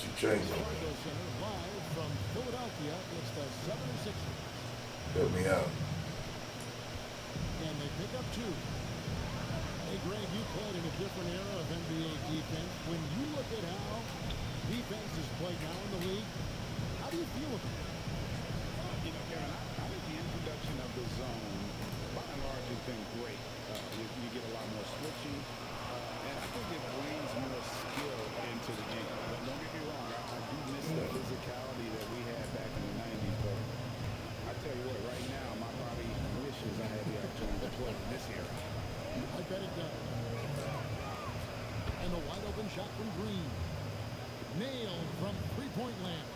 you change it. Live from Philadelphia, it's the 76ers. Help me out. And they pick up two. Hey, Greg, you played in a different era of NBA defense. When you look at how defense is played now in the league, how do you feel about it? Karen, I think the introduction of the zone, by and large, has been great. You get a lot more switching, and I think it brings more skill into the game. But don't get me wrong, I do miss the physicality that we had back in the 90s, but I tell you what, right now, my body wishes I had the opportunity to play in this era. I bet it does. And a wide open shot from Green. Nailed from three-point land.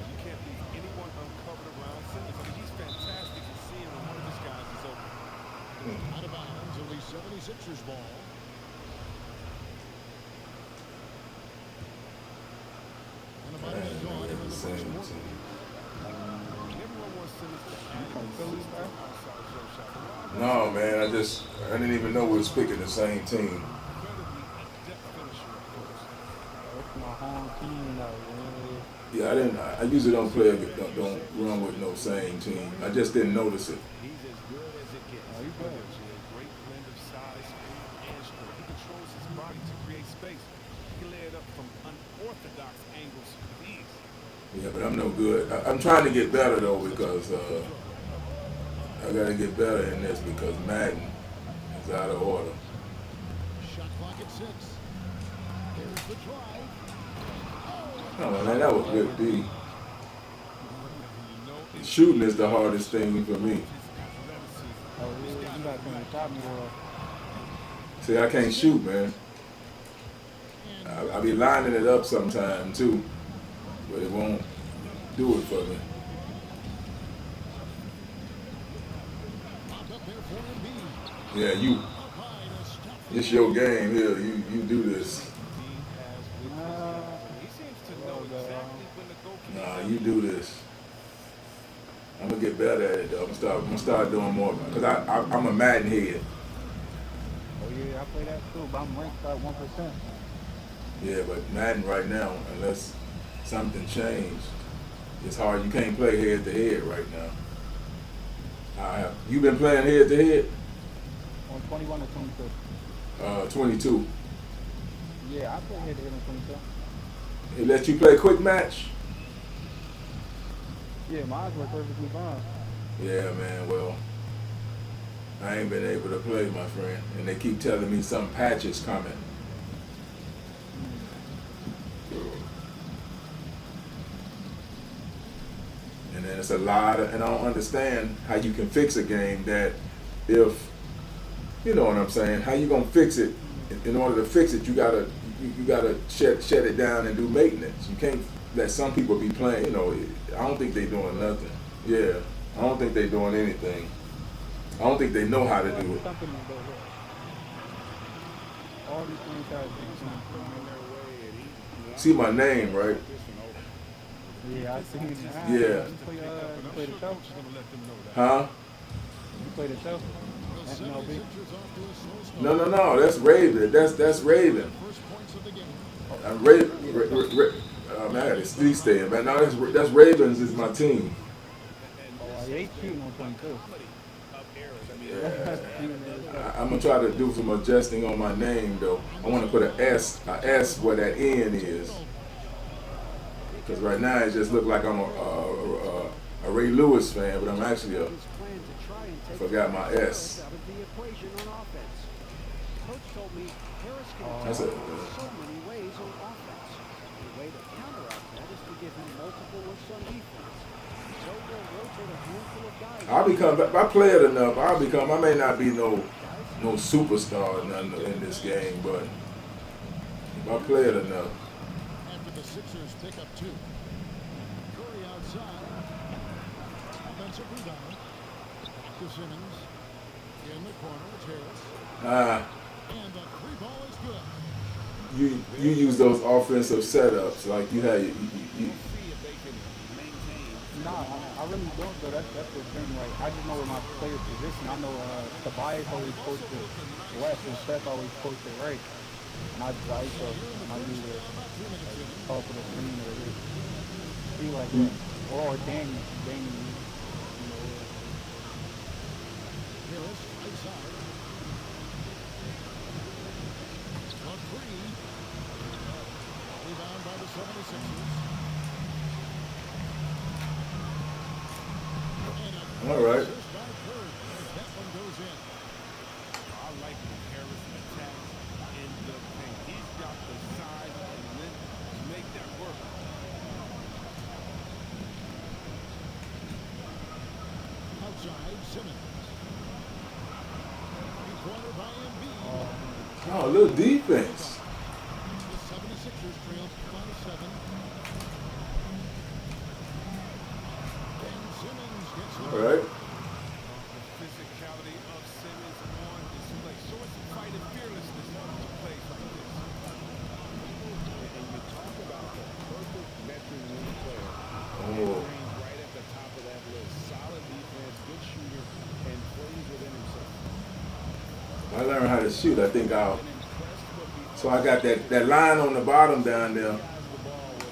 You can't leave anyone uncovered around Simmons. I mean, he's fantastic at seeing when one of his guys is open. Out of bounds, at least 76ers ball. And about a minute gone in the first quarter. Everyone wants Simmons to add consistent outside jump shot. No, man, I didn't even know we was picking the same team. Incredibly adept finisher, of course. That's my home team now, man. Yeah, I usually don't don't run with no same team. I just didn't notice it. He's as good as it gets. Oh, you good. A great blend of size, speed, and strength. He controls his body to create space. He can lay it up from unorthodox angles with ease. Yeah, but I'm no good. I'm trying to get better though because I gotta get better in this because Madden is out of order. Shot clock at 6. Here's the drive. Oh man, that was good D. Shooting is the hardest thing for me. Oh, yeah, you got to stop me, boy. See, I can't shoot, man. I be lining it up sometime too, but it won't do it for me. Popped up there for Embiid. Yeah, you. Up high to stop the It's your game here. You do this. He seems to know exactly when to go keep Nah, you do this. I'm gonna get better at it though. I'm gonna start doing more because I'm a Madden head. Oh, yeah, I play that too, but I'm ranked at 1%. Yeah, but Madden right now, unless something changed, it's hard. You can't play head to head right now. You been playing head to head? On 21 or 22. 22. Yeah, I play head to head on 22. It let you play quick match? Yeah, mine were perfectly fine. Yeah, man. Well, I ain't been able to play, my friend, and they keep telling me some patches coming. And then it's a lot of, and I don't understand how you can fix a game that if, you know what I'm saying, how you gonna fix it? In order to fix it, you gotta shut it down and do maintenance. You can't let some people be playing, you know, I don't think they doing nothing. Yeah, I don't think they doing anything. I don't think they know how to do it. Something like that. All these things guys See my name, right? Yeah, I see you. Yeah. You play the show? Huh? You play the show? MLB? No. That's Raven. That's Raven. Man, I got to stay in, man. No, that's Ravens is my team. Oh, they cheating on 22. Yeah. I'm gonna try to do some adjusting on my name though. I want to put a S where that N is, because right now it just look like I'm a Ray Lewis fan, but I'm actually I forgot my S. That's it. If I play it enough, I may not be no superstar or nothing in this game, but if I play it enough. After the Sixers pick up 2. Curry outside. Offensive rebound. Back to Simmons. In the corner, it's Harris. And the 3 ball is good. You use those offensive setups like you had. Nah, I really don't, though. That's the thing. Like, I just know where my player's position. I know Tobias always posted left and Steph always posted right. Not right, so not use it like top of the screen or this. Be like that. Or Danny, you know, Harris, right side. A three. Rebound by the 76ers. And a All great right. assist by Curry as that one goes in. I like when Harris attacks in the paint. He's got the size and length to make that work. Outside, Simmons. Corner by Embiid. Oh, a little defense. The 76ers trail by 7. And Simmons gets the All right. The physicality of Simmons on display. Showing some fight and fearlessness to plays like this. And you talk about the perfect veteran league player. Oh. Range right at the top of that list. Solid defense, good shooter, and plays within himself. I learned how to shoot. I think so I got that line on the bottom down there.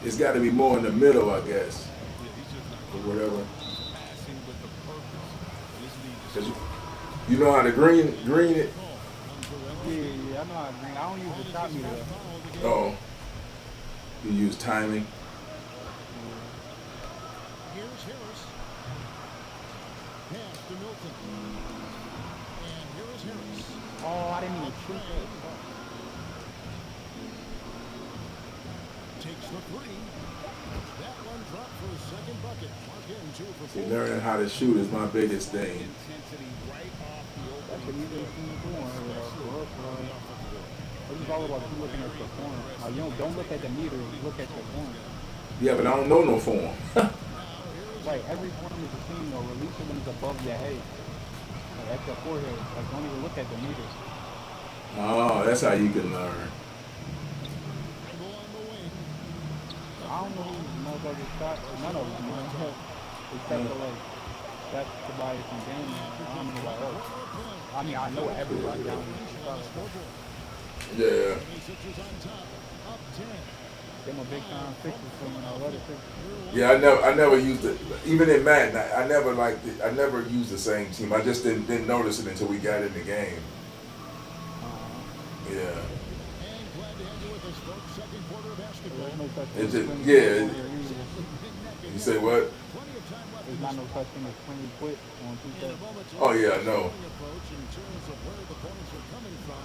It's got to be more in the middle, I guess, Yeah, he's just not or whatever. passing with a purpose. This league 'Cause you know how to green it. yeah, I know how to drink. I don't use the shot meter. Oh, you use timing. Here's Harris. Pass to Milton. And here is Harris. Oh, I didn't even shoot that. Takes the three. That one dropped for his second bucket. Mark in 2 for 4. See, learning how to shoot is my biggest thing. Intensity right off the That's the opening. easiest thing to do on here, though. It's just all about you looking at the corner. You don't look at the meter, look at the corner. Yeah, but I don't know no form. Like every corner is the same, though. Release of them is above your head. Like at your forehead. Like don't even look at the meter. Oh, that's how you can learn. Angle on the wing. I don't know who motherfuckers shot. None of them, man. Except for like that's Tobias and Danny. I don't know about else. I mean, I know everybody down there. Yeah. 76ers on top. Up 10. Them a big time fixers for when I love it. Yeah, I never used it. Even in Madden, I never liked it. I never used the same team. I just didn't notice it until we got in the game. Yeah. And glad to have you with us, folks. Second quarter of basketball. There's no such thing It's as just, playing yeah. quick on your You say what? Plenty of time left. There's not no such thing as playing quick on 2 In a moment to Oh, yeah, I know. approach in terms of where the points are coming from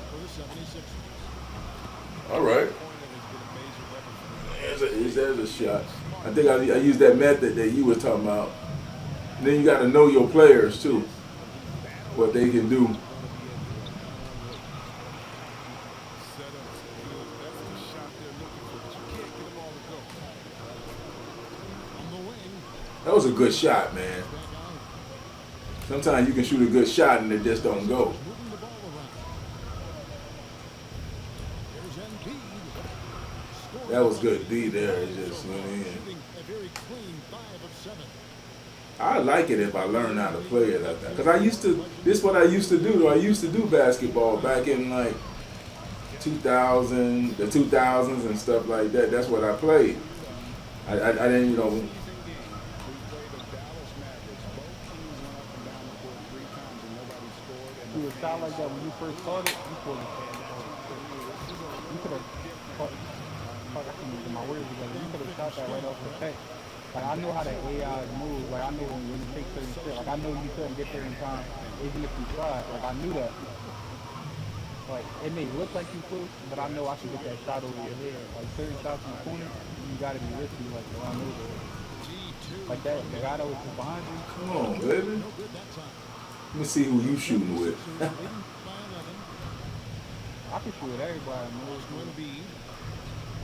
for the 76ers. All right. Corner has been a major weapon for them. There's a shot. I think I used that method that you were talking about. And then you got to know your players too, what they can do. Setups good. That's the shot they're looking for, but you can't get them all to go. On the wing. That was a good shot, man. Back out. Sometimes you can shoot a good shot and it just don't go. Moving the ball around. There's Embiid. Scoring That was good D there. It just went in. shooting a very clean 5 of 7. I like it if I learn how to play it like that. Cause this is what I used to do. I used to do basketball back in like 2000, the 2000s and stuff like that. That's what I played. I didn't, Season game, we played the Dallas Mavericks. Both teams went up and down the court 3 times and nobody scored. And Do a shot like that when you first started, you could have I can't get my words together. You could have shot that right off the bat. Like I know how the AI moves. Like I know when you take certain shit. Like I know you couldn't get there in time, even if you tried. Like I knew that. Like it may look like you could, but I know I should get that shot over your head. Like certain shots in the corner, you gotta be risky. Like I know that. Like that, the guy that was behind you. Come on, baby. No good that time. Let me see who you shooting with. Leading by 11. I can shoot with everybody. Man. Goes to Embiid.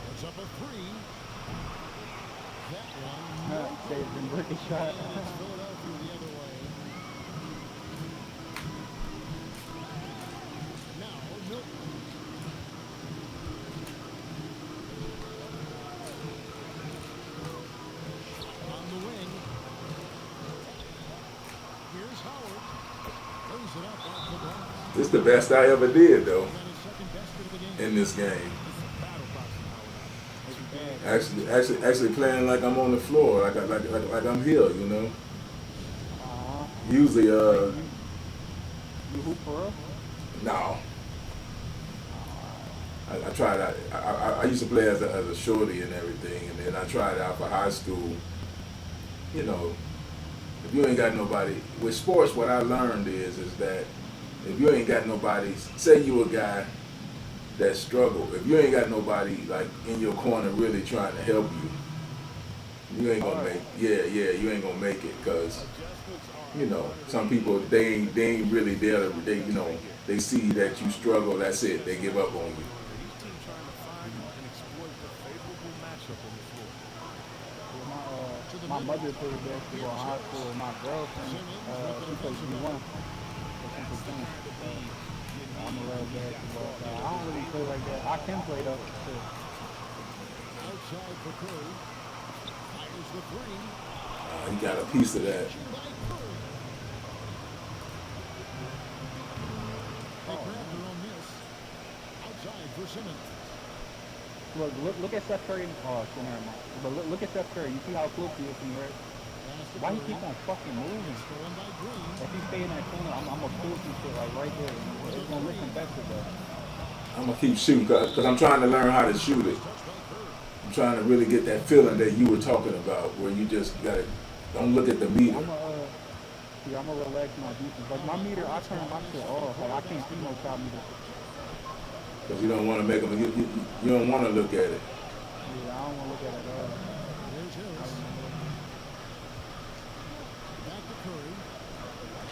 Puts up a 3. That one. Saves and break a shot. And it's Philadelphia the other way. Now Milton. On the wing. Here's Howard. Brings it up off the glass. This is the best I ever did though. Got his second basket of the game. in this game. It's a battle boxing hour now. Actually playing like I'm on the floor, like I'm here, you know. Usually, You hoop for real? no. I tried out. I used to play as a shorty and everything, and then I tried out for high school. You know, if you ain't got nobody with sports, what I learned is that if you ain't got nobody, say you a guy that struggle, if you ain't got nobody like in your corner really trying to help you ain't gonna make. You ain't gonna make it because you know some people they ain't really there. They see that you struggle. That's it. They give up on you. Each team trying to find and exploit the favorable matchup on the floor. My mother played basketball in high school. My girlfriend, she plays D1. I'm a little basketball guy. I don't really play like that. I can play though. Too. Outside for Curry. Fires the three. He got a piece of that. They grabbed their own miss. Outside for Simmons. Look at Steph Curry. Oh, so never mind. But look at Steph Curry. You see how close he is to me, right? Why he keep on fucking moving? If he stay in that corner, I'm gonna pull some shit like right there. It's gonna look competitive though. I'm gonna keep shooting because I'm trying to learn how to shoot it. I'm trying to really get that feeling that you were talking about, where you just gotta don't look at the meter. I'm gonna relax my defense. Like my meter, I turn my shit off. Like I can't see no shot meter. Because you don't want to make them. You don't want to look at it. Yeah, I don't want to look at it at all. There's Harris. Back to Curry.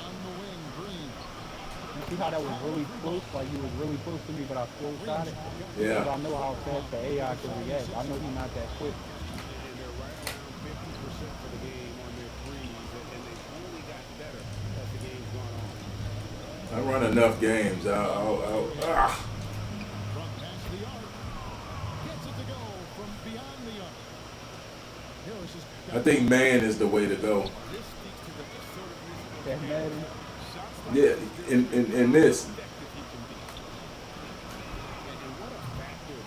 On the wing, Green. You see how that was really close? Like he was really close to me, but I still shot it. Yeah. Because I know how fast the AI can react. I know he's not that quick. And they're right around 50% for the game on their threes, and they've only gotten better as the game's gone on. I run enough games. From past the arc. Gets it to go from beyond the arc. Harris is I think man is the way to go. This speaks to the assertiveness That Madden. Yeah, in this.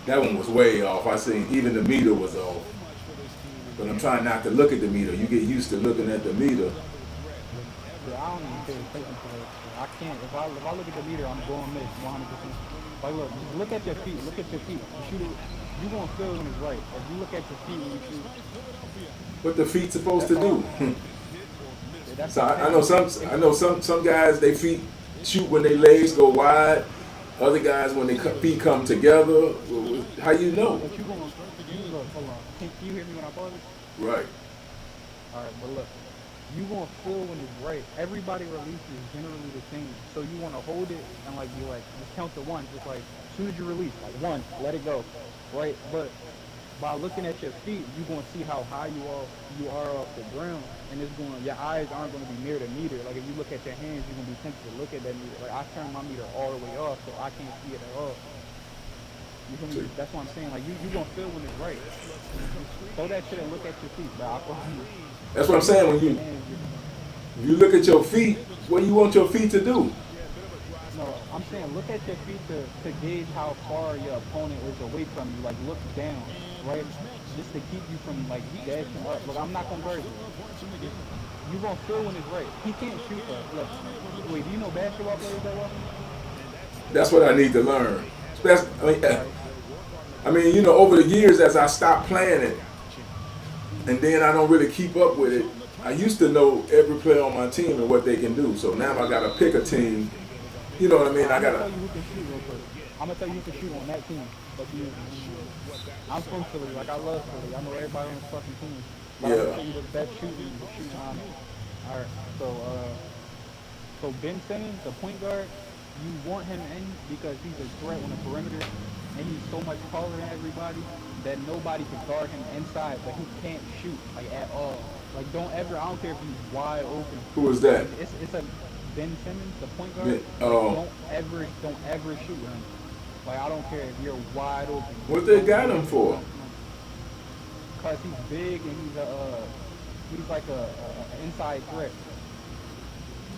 That one was way off. I seen even the meter was off. But I'm trying not to look at the meter. You get used to looking at the meter. Yeah, I don't even pay attention to that. I can't. If I look at the meter, I'm going miss 100%. Like look, just look at your feet. Look at your feet. You shoot it. You gonna feel when it's right. If you look at your feet when you shoot. What the feet supposed to do? That's So I know some guys they feet shoot when their legs go wide. Other guys when their feet come together. How you know? But you gonna look. Hold on. Can you hear me when I pause it? Right. All right, but look. You gonna feel when it's right. Everybody releases is generally the same. So you wanna hold it and like you like just count to one. Just like as soon as you release, like one, let it go, right? But by looking at your feet, you're gonna see how high you are off the ground, and your eyes aren't gonna be near the meter. Like if you look at your hands, you're gonna be tempted to look at that meter. Like I turn my meter all the way off, so I can't see it at all. You feel me? That's what I'm saying. Like you gonna feel when it's right. Throw that shit and look at your feet, bro. I promise you. That's what I'm saying. When you look at your feet, what do you want your feet to do? No, I'm saying look at your feet to gauge how far your opponent is away from you. Like look down, right? Just to keep you from like dashing up. Look, I'm not gonna burn you. You gonna feel when it's right. He can't shoot us. Look, wait, do you know basketball players that well? That's what I need to learn. I mean, you know, over the years as I stopped playing it, and then I don't really keep up with it. I used to know every player on my team and what they can do. So now I gotta pick a team. You know what I mean? I gotta. I'm gonna tell you who can shoot real quick. I'm gonna tell you who can shoot on that team. But I'm from Philly. Like I love Philly. I know everybody on the fucking team. But I'm gonna tell you the best shooting on it. All right. So Ben Simmons, the point guard, you want him in because he's a threat on the perimeter, and he's so much taller than everybody that nobody can guard him inside. But he can't shoot like at all. Like don't ever. I don't care if he's wide open. Who is that? It's a Ben Simmons, the point guard. Yeah, oh. Don't ever shoot him. Like I don't care if you're wide open. What they got him for? Cause he's big and he's like a inside threat.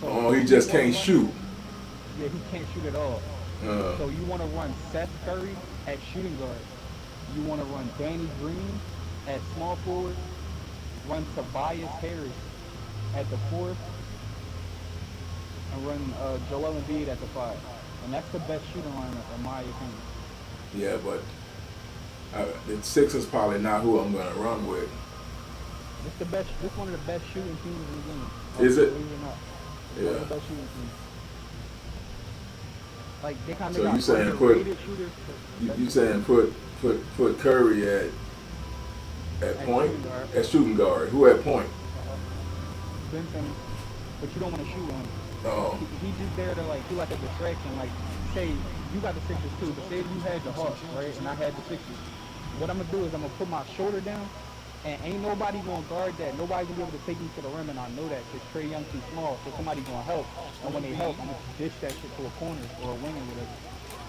So Oh, he just can't shoot. Yeah, he can't shoot at all. So you want to run Seth Curry at shooting guard. You want to run Danny Green at small forward. Run Tobias Harris at the 4, and run Joel Embiid at the 5. And that's the best shooting lineup in my opinion. Yeah, but the Sixers probably not who I'm gonna run with. This the best. This one of the best shooting teams in the game. Is it? Believe it or not, it's one of Yeah. the best shooting teams. Like they kind of So got you saying underrated shooters. you saying put Curry at point Shooting guard. at shooting guard? Who at point? Ben Simmons, but you don't want to shoot on him. Oh, He's just there to like do like a distraction. Like say you got the Sixers too, but say you had the Hawks, right, and I had the Sixers. What I'm gonna do is I'm gonna put my shoulder down, and ain't nobody gonna guard that. Nobody's gonna be able to take me to the rim, and I know that because Trae Young too small, so somebody gonna help. And when they help, I'm gonna dish that shit to a corner or a wing or whatever.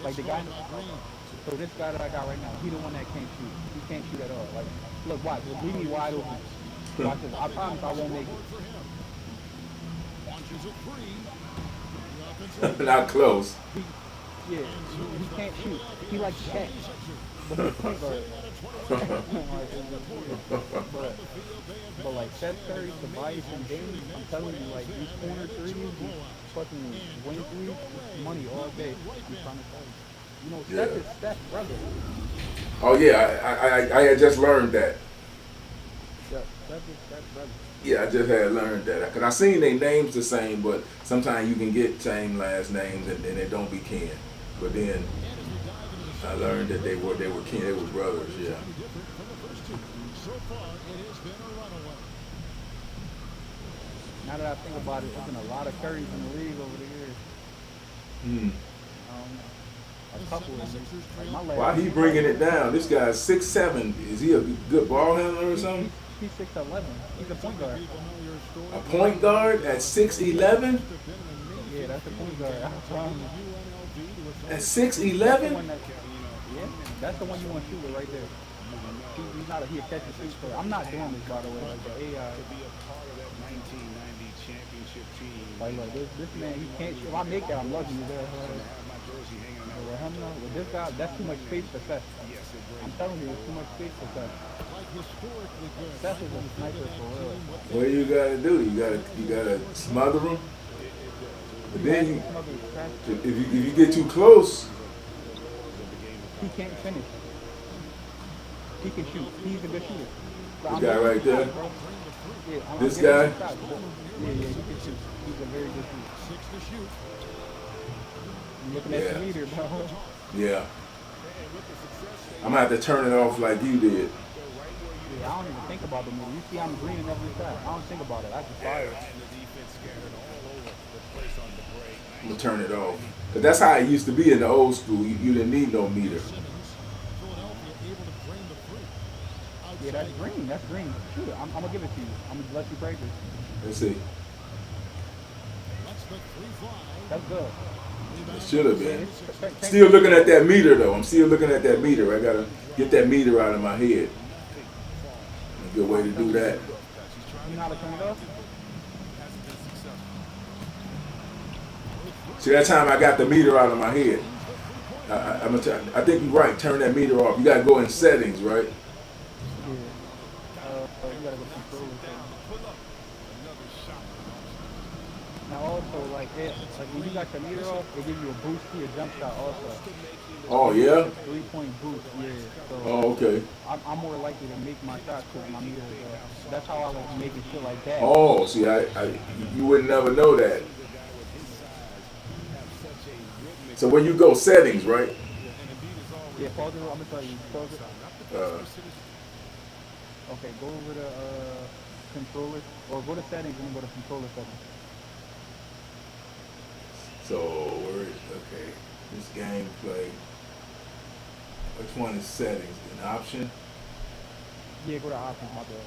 Like the guy. So this guy that I got right now, he the one that can't shoot. He can't shoot at all. Like, look, watch, just leave me wide open. Watch this. I promise I won't make it. Launches a three. The offensive not close. He can't shoot. He like Shaq, but he's a point guard. but like Seth Curry, Tobias, and Dame, I'm telling you, like these corner threes, these fucking wing threes, it's money all day. I'm trying to tell you. You know, Seth is Steph's brother. Oh yeah, I had just learned that. Yeah, Seth is Steph's brother. Yeah, I just had learned that because I seen their names the same, but sometimes you can get same last names and they don't be kin. But then I learned that they were kin, they were brothers. Yeah. different from the first two. So far, it has been a runaway. Now that I think about it, there's been a lot of Currys in the league over the years. A couple of them. Like my last Why he bringing it down? This guy's 6'7". Is he a good ball handler or something? He's 6'11". He's a point guard. A point guard at 6'11"? Yeah, that's a point guard. I promise. At That's 6'11"? the one that's the one you want to shoot with right there. He's not he a catch and shoot player. I'm not doing this by the way. Like the AI. To be a part of that 1990 championship team. Like look, this man he can't shoot. If I make that, I'm lucky he's there. To have my jersey hanging out. With him though, with this guy, that's too much space for Seth. Yes, it brings. I'm telling you, it's too much space for Seth. Like historically good. Seth is a sniper for real. What you gotta do? You gotta smother him. But then if you get too close, He can't finish. He can shoot. He's a good shooter. this guy right there, Yeah, this I'm giving guy? him shots, but yeah, he can shoot. He's a very good shooter. 6 to shoot. I'm looking at Yeah. the meter, bro. yeah. I'm gonna have to turn it off like you did. Yeah, I don't even think about the meter. You see, I'm green every shot. I don't think about it. I just fire. And the defense scattered all over the place on the break. I'm gonna turn it off. Cause that's how it used to be in the old school. You didn't need no meter. Philadelphia able to drain the three. Yeah, that's green. That's green. Shoot it. I'm gonna give it to you. I'm gonna let you practice. Let's see. Let's the three fly. That's good. It should have Yeah, been. it's, Still looking at that meter though. I'm still looking at that meter. I gotta get that meter out of my head. A good way to do that. You know how to turn it off? See, that time I got the meter out of my head. I think you're right. Turn that meter off. You gotta go in settings, right? Yeah. You gotta go control it. Now also, like when you got your meter off, it gives you a boost to your jump shot also. Oh yeah. 3-point boost, yeah. So Oh okay. I'm more likely to make my shots because my meter is off. That's how I like making shit like that. Oh, see, you would never know that. So when you go settings, right? Yeah, pause it. I'm gonna tell you. Pause it. Okay, go over to controller, or go to settings and then go to controller settings. So where is okay? This gameplay. Which one is settings? An option? Yeah, go to options, my bad.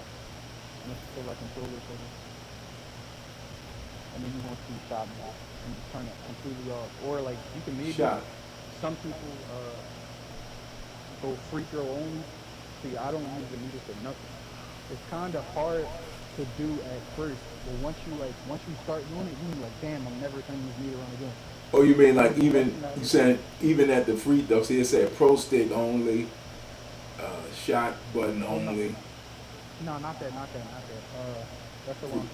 And let's go like controller settings. And then you want to shot block and turn it completely off. Or like you can maybe Shot. some people go free throw only. See, I don't use the meter for nothing. It's kind of hard to do at first, but once you start doing it, you're like, damn, I'm never turning this meter on again. Oh, you mean like even you saying even at the free throw? See, it said pro stick only, shot button Oh no, only. no, not that, not that, not that. That's the wrong thing.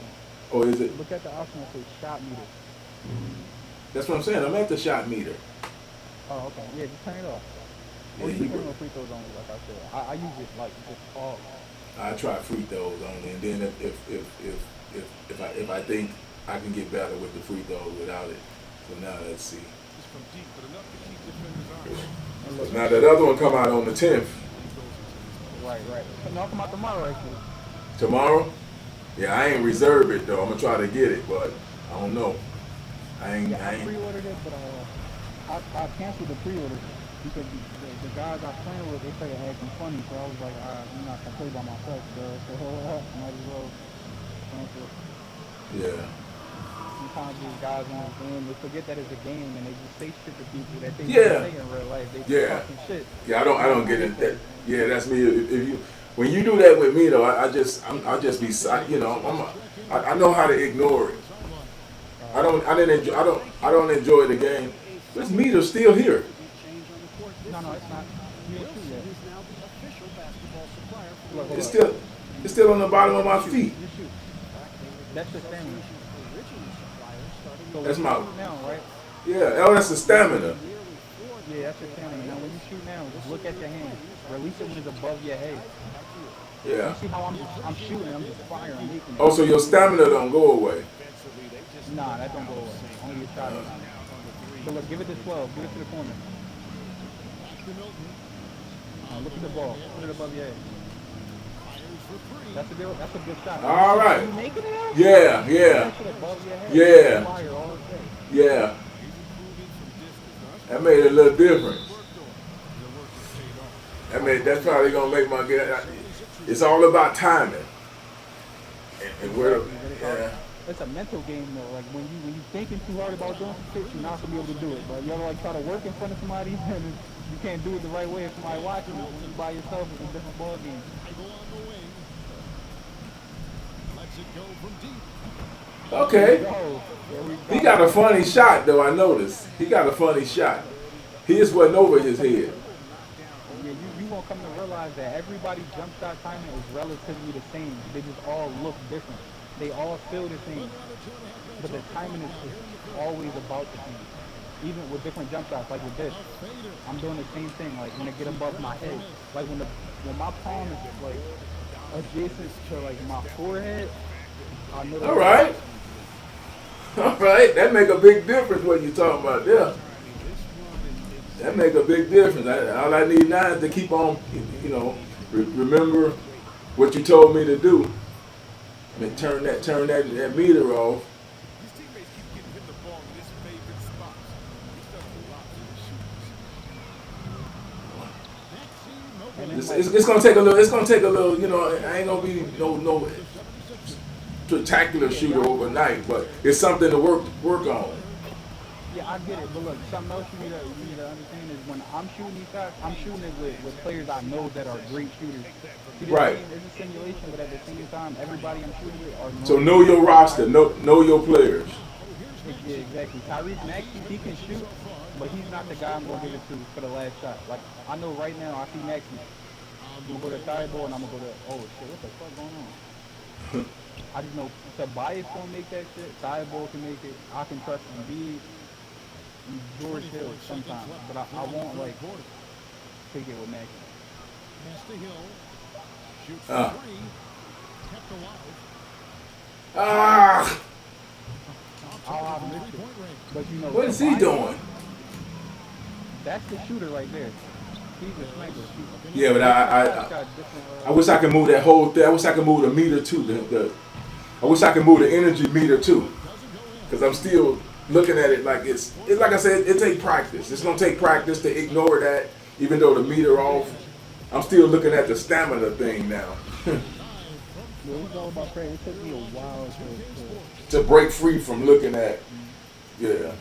Or is it? Look at the option that says shot meter. That's what I'm saying. I'm at the shot meter. Oh, okay. Yeah, just turn it off. Yeah, Or you can turn it on free throws only, like I said. I use it like just all. I try free throws only, and then if I think I can get better with the free throws without it. So now let's see. It's from deep, but enough to keep defenders honest. And But look, now that other one come out on the 10th. right, right. No, come out tomorrow actually. Tomorrow? Yeah, I ain't reserve it though. I'm gonna try to get it, but I don't know. I Yeah, I ain't. pre-ordered it, but I canceled the pre-order because the guys I playing with, they started acting funny, so I was like, I'm not gonna play by myself, bro. So might as well cancel it. Yeah. Sometimes these guys on the game, they forget that it's a game and they just say shit to people that they Yeah. don't say in real life. They just Yeah. talking shit. Yeah, I don't get it. Yeah, that's me. If you when you do that with me though, I just be I know how to ignore it. I don't enjoy the game. This meter's still here. No, it's not. You didn't shoot yet. Look, hold It's up. still on the bottom of my feet. You shoot. That's your stamina. So That's when my- you shoot now, right? Yeah, oh, that's the stamina. Yeah, that's your stamina. Now when you shoot now, just look at your hand. Release it when it's above your head. Yeah. You see how I'm shooting, I'm just firing, I'm making it. Oh, so your stamina don't go away. Nah, that don't go away. Only your shot. But look, give it to 12. Give it to the corner. Look at the ball. Put it above your head. That's a good shot. All right. You making it out? Yeah, yeah, Put it above your head. Yeah. Fire all day. yeah. That made it a little different. That's probably gonna make my game. It's all about timing. And where, yeah. It's a mental game though. Like when you thinking too hard about doing some shit, you're not gonna be able to do it. But you ever like try to work in front of somebody and you can't do it the right way if somebody watching you. When you by yourself, it's a different ball game. Okay. Yo, there we go. He got a funny shot though. I noticed. He got a funny shot. His wasn't over his head. Yeah, you won't come to realize that everybody's jump shot timing is relatively the same. They just all look different. They all feel the same. But the timing is always about the same. Even with different jump shots, like with this. I'm doing the same thing, like when I get above my head. Like when my palm is like adjacent to like my forehead, I know All right. All right. That make a big difference what you talking about there. That make a big difference. All I need now is to keep on, remember what you told me to do. I mean, turn that meter off. His teammates keep getting him the ball in his favorite spots. He's done a lot for the shooters. It's gonna take a little. It's gonna take a little. I ain't gonna be no spectacular shooter overnight, but it's something to work on. Yeah, I get it, but look, something else you need to understand is when I'm shooting these shots, I'm shooting it with players I know that are great shooters. See, Right. It's a simulation, but at the same time, everybody I'm shooting with are So know your roster. Know your players. Yeah, exactly. Tyrese Maxey, he can shoot, but he's not the guy I'm going to give it to for the last shot. Like, I know right now, I see Maxey. I'm going to go to Tyrese and I'm going to go to, oh shit, what the fuck going on? I just know Tobias going to make that shit. Tyrese can make it. I can trust Embiid. George Hill sometimes, but I won't like take it with Maxey. Pass to Hill. Shoots Ah. three. Kept alive. Ah, I'll miss it. Three-point range. But you know, what is he Tobias, doing? That's the shooter right there. He's a sniper. Yeah, but Tobias got different, I wish I could move that whole thing. I wish I could move the meter too. I wish I could move the energy meter too, because I'm still looking at it like it's like I said. It takes practice. It's gonna take practice to ignore that, even though the meter off. I'm still looking at the stamina thing now. Well, it's all about practice. It took me a while To break free from looking at, yeah.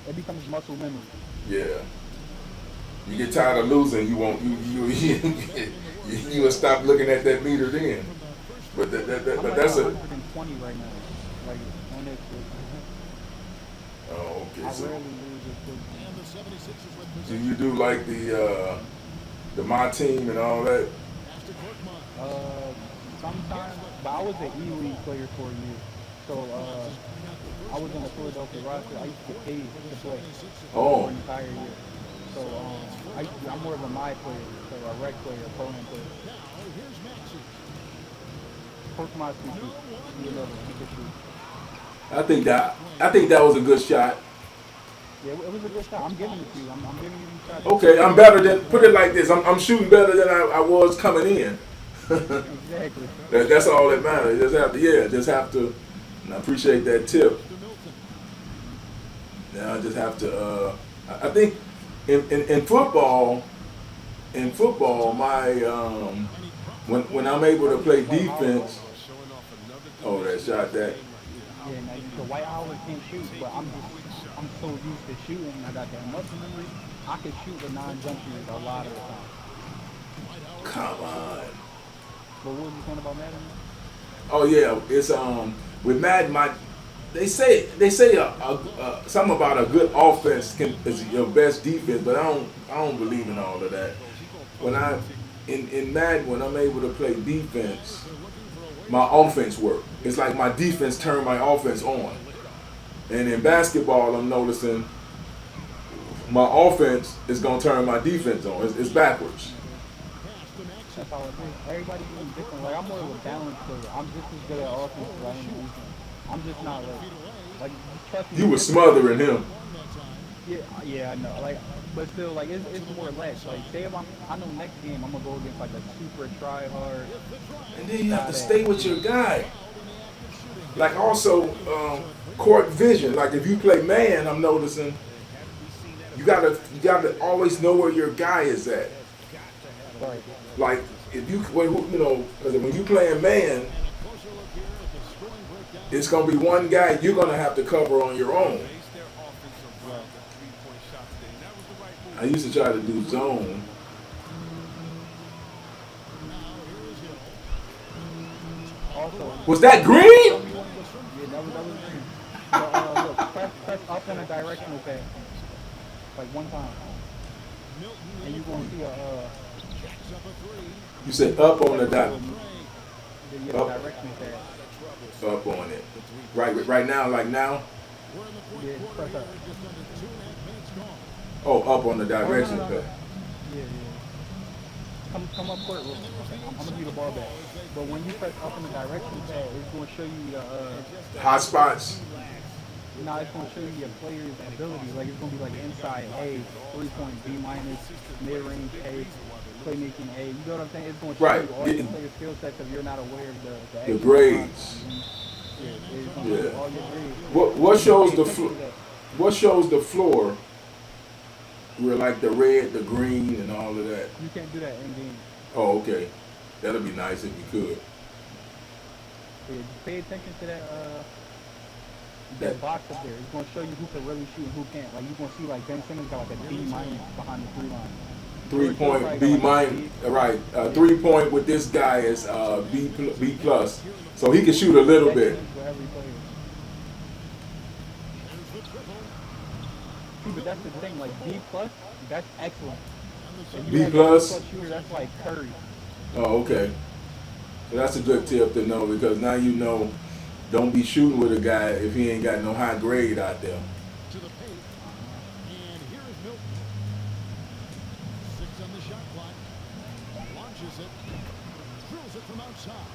it becomes muscle memory. Yeah. You get tired of losing, you won't you will stop looking at that meter then. But I'm but like that's a 120 right now. Like on that shit. Oh, okay. I So rarely lose this quick. And the 76ers with do possession. you do like the my team and all that? After Korkmaz. Sometimes, but I was an E-League player for a year. So I was in the Philadelphia roster. I used to get paid to play for Oh, an entire year. So I'm more of a my player, so a rec player, a program player. Now, here's Maxey. Korkmaz can shoot. He another one. He can shoot. I think that was a good shot. Yeah, it was a good shot. I'm giving it to you. I'm giving you these shots. Okay, I'm better than put it like this. I'm shooting better than I was coming in. Exactly. That's all that matters. Just have to. And I appreciate that tip. Mr. Milton. Now I just have to. I think in football, my when I'm able to play defense. Oh, that shot that. Yeah, now the White Howard can't shoot, but I'm so used to shooting. I got that muscle memory. I can shoot with non-jump shooters a lot of the time. Come on. But what was you saying about Madden? Oh yeah, it's with Madden. They say something about a good offense is your best defense, but I don't believe in all of that. When in Madden, when I'm able to play defense, my offense work. It's like my defense turned my offense on. And in basketball, I'm noticing my offense is gonna turn my defense on. It's backwards. That's how it is. Everybody's doing different. Like I'm more of a balanced player. I'm just as good at offense as I am defense. I'm just not like trust me. You were smothering him. Yeah, I know. Like, but still, like it's more less. Like, say if I know next game I'm gonna go against like a super try hard. And then you have to stay with your guy. Like also court vision. Like if you play man, I'm noticing you gotta always know where your guy is at. Right. Like if because when you playing man, it's gonna be one guy you're gonna have to cover on your own. I used to try to do zone. Also, Was that green? yeah, that was green. So, look, press up in a directional pass, like one time, and you gonna see You said up on the dot. the directional pass. Up on it. Right now, like now. Yeah, press up. Oh, up on the direction No. pass. Yeah. Come up court real quick. I'm gonna give you the ball back. But when you press up in the direction pad, it's gonna show you the Hot spots. Now it's gonna show you your player's ability. Like it's gonna be like inside A, 3-point B minus, mid range A, playmaking A. You know what I'm saying? It's gonna show Right. you all your player skill sets if you're not aware of the The grades. Yeah, it's gonna show you Yeah. all your grades. What shows the Pay attention to that. what shows the floor? Where like the red, the green, and all of that. You can't do that in game. Oh, okay. That'd be nice if you could. Yeah, just pay attention to that That- box up there. It's gonna show you who can really shoot and who can't. Like you gonna see like Ben Simmons got like a D minus behind the 3 line. 3-point B minus. Right. 3-point with this guy is B plus. So he can shoot a little bit. For every player. See, but that's the thing. Like B plus, that's excellent. If you B have a plus? shooter, that's like Curry. Oh, okay. So that's a good tip to know because now you know. Don't be shooting with a guy if he ain't got no high grade out there. To the paint. And here is Milton. 6 on the shot clock. Launches it. Drills it from outside.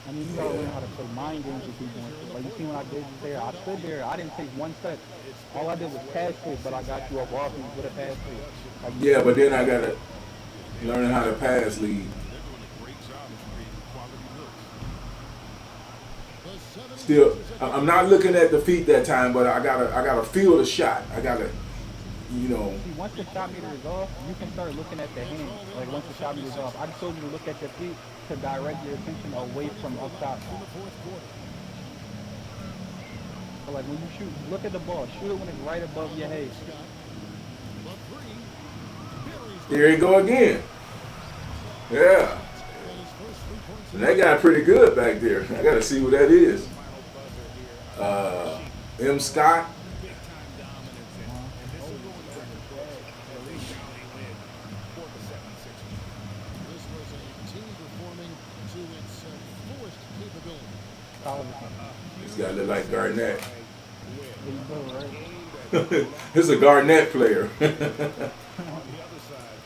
I mean, you gotta learn how to play mind games with people. Like you see when I did there, I stood there. I didn't take one step. All I did was pass it, but I got you up off me with a pass it. Like, Yeah, but then I gotta learn how to pass lead. Still, I'm not looking at the feet that time, but I gotta feel the shot. I gotta, see, once the shot meter is off, you can start looking at the hands. Like once the shot meter is off, I just told you to look at your feet to direct your attention away from up top. So like when you shoot, look at the ball. Shoot it when it's right above your head. Here he go again. Yeah. And that guy pretty good back there. I gotta see who that is. M. Scott. College or something. This guy look like Garnett. There you go, right? This is a Garnett player. On the other side,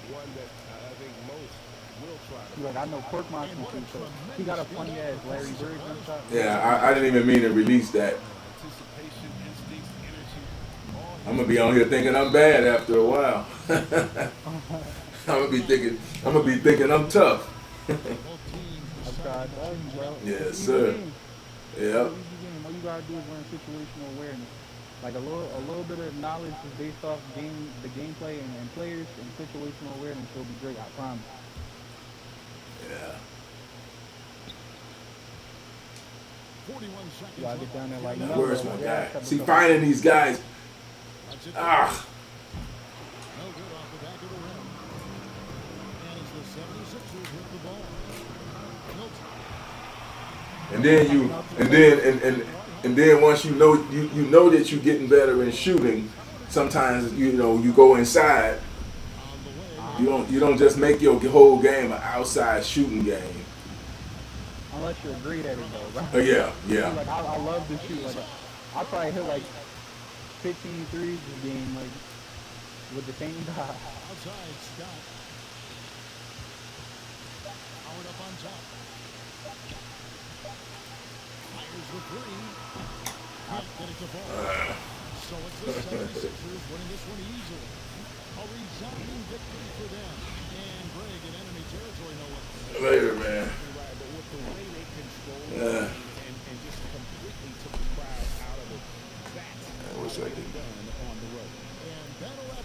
one that I think most will try to. Like, I know Porkmont can shoot, so he got a funny ass Larry Bird jump shot. Yeah, I didn't even mean to release that. Anticipation, instincts, energy, all I'm gonna be on here thinking I'm bad after a while. I'm gonna be thinking I'm tough. I'm trying to tell you, bro. Yes, Easy sir. game. Yep. Easy game. All you gotta do is learn situational awareness. Like a little bit of knowledge is based off the gameplay and players and situational awareness will be great. I promise. Yeah. 41 seconds You gotta get down there like Now, no, where's bro. my Like, guy? yeah, See, finding these guys. Ah. No good off the back of the rim. And it's the 76ers with the ball. Milton. And then once you know that you're getting better in shooting, sometimes you go inside. You don't just make your whole game an outside shooting game. unless you're great at it though, bro. Yeah. Like I love to shoot. Like I probably hit like 15 threes this game, like with the same guy. Outside, Scott. Howard up on top. Fires the three. Can't get it to fall. So it's the 76ers winning this one easily. A resounding victory for them. And Greg in enemy territory, no less. Later, man. Right, but with the way they control the game and just completely took the crowd out of it, that's I wish I what did. they've done on the road. And that'll wrap